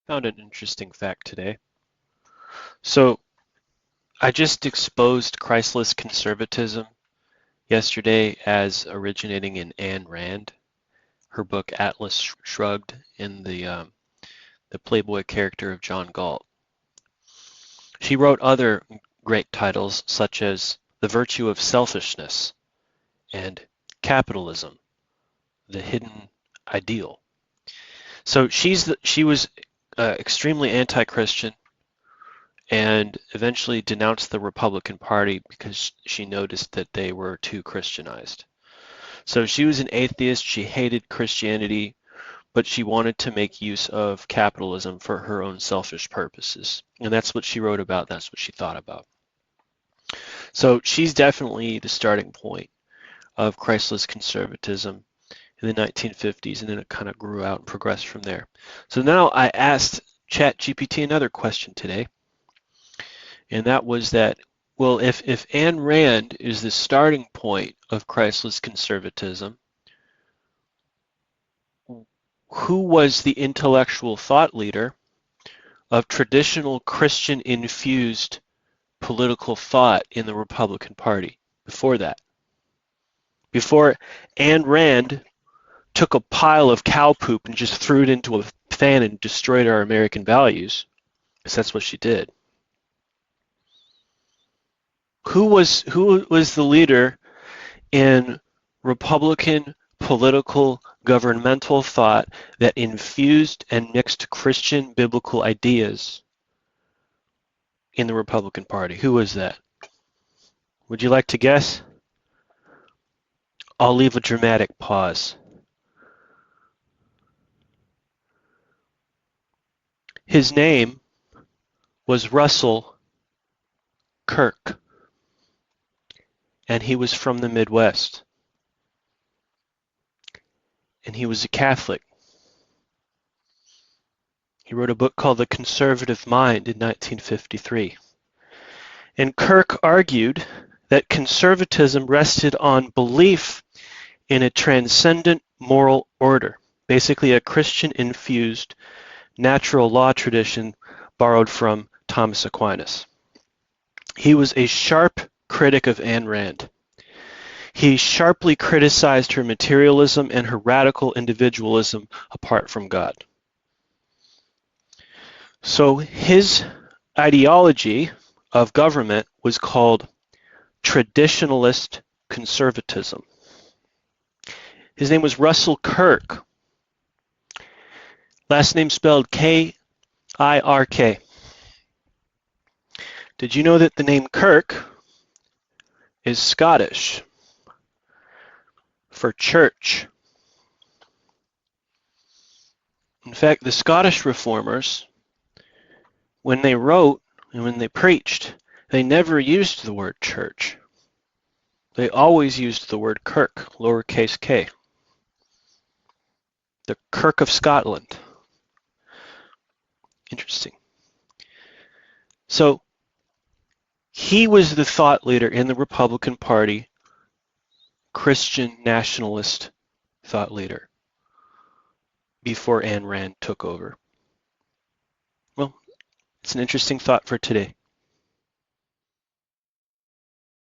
Found an interesting fact today. So I just exposed Christless conservatism yesterday as originating in Ayn Rand, her book Atlas Shrugged, in the Playboy character of John Galt. She wrote other great titles such as The Virtue of Selfishness and Capitalism, the Hidden Ideal. So she was extremely anti-Christian and eventually denounced the Republican Party because she noticed that they were too Christianized. So she was an atheist, she hated Christianity, but she wanted to make use of capitalism for her own selfish purposes. And that's what she wrote about, that's what she thought about. So she's definitely the starting point of Christless conservatism in the 1950s, and then it kind of grew out and progressed from there. So now I asked ChatGPT another question today. And that was that, well, if Ayn Rand is the starting point of Christless conservatism, who was the intellectual thought leader of traditional Christian-infused political thought in the Republican Party before that? Before Ayn Rand took a pile of cow poop and just threw it into a fan and destroyed our American values, because that's what she did. Who was the leader in Republican political governmental thought that infused and mixed Christian biblical ideas in the Republican Party? Who was that? Would you like to guess? I'll leave a dramatic pause. His name was Russell Kirk, and he was from the Midwest. And he was a Catholic. He wrote a book called The Conservative Mind in 1953. And Kirk argued that conservatism rested on belief in a transcendent moral order, basically a Christian-infused natural law tradition borrowed from Thomas Aquinas. He was a sharp critic of Ayn Rand. He sharply criticized her materialism and her radical individualism apart from God. So his ideology of government was called traditionalist conservatism. His name was Russell Kirk. Last name spelled K-I-R-K. Did you know that the name Kirk is Scottish for church? In fact, the Scottish reformers, when they wrote and when they preached, they never used the word church. They always used the word Kirk, lowercase k. The Kirk of Scotland. Interesting. So he was the thought leader in the Republican Party, Christian nationalist thought leader, before Ayn Rand took over. Well, it's an interesting thought for today.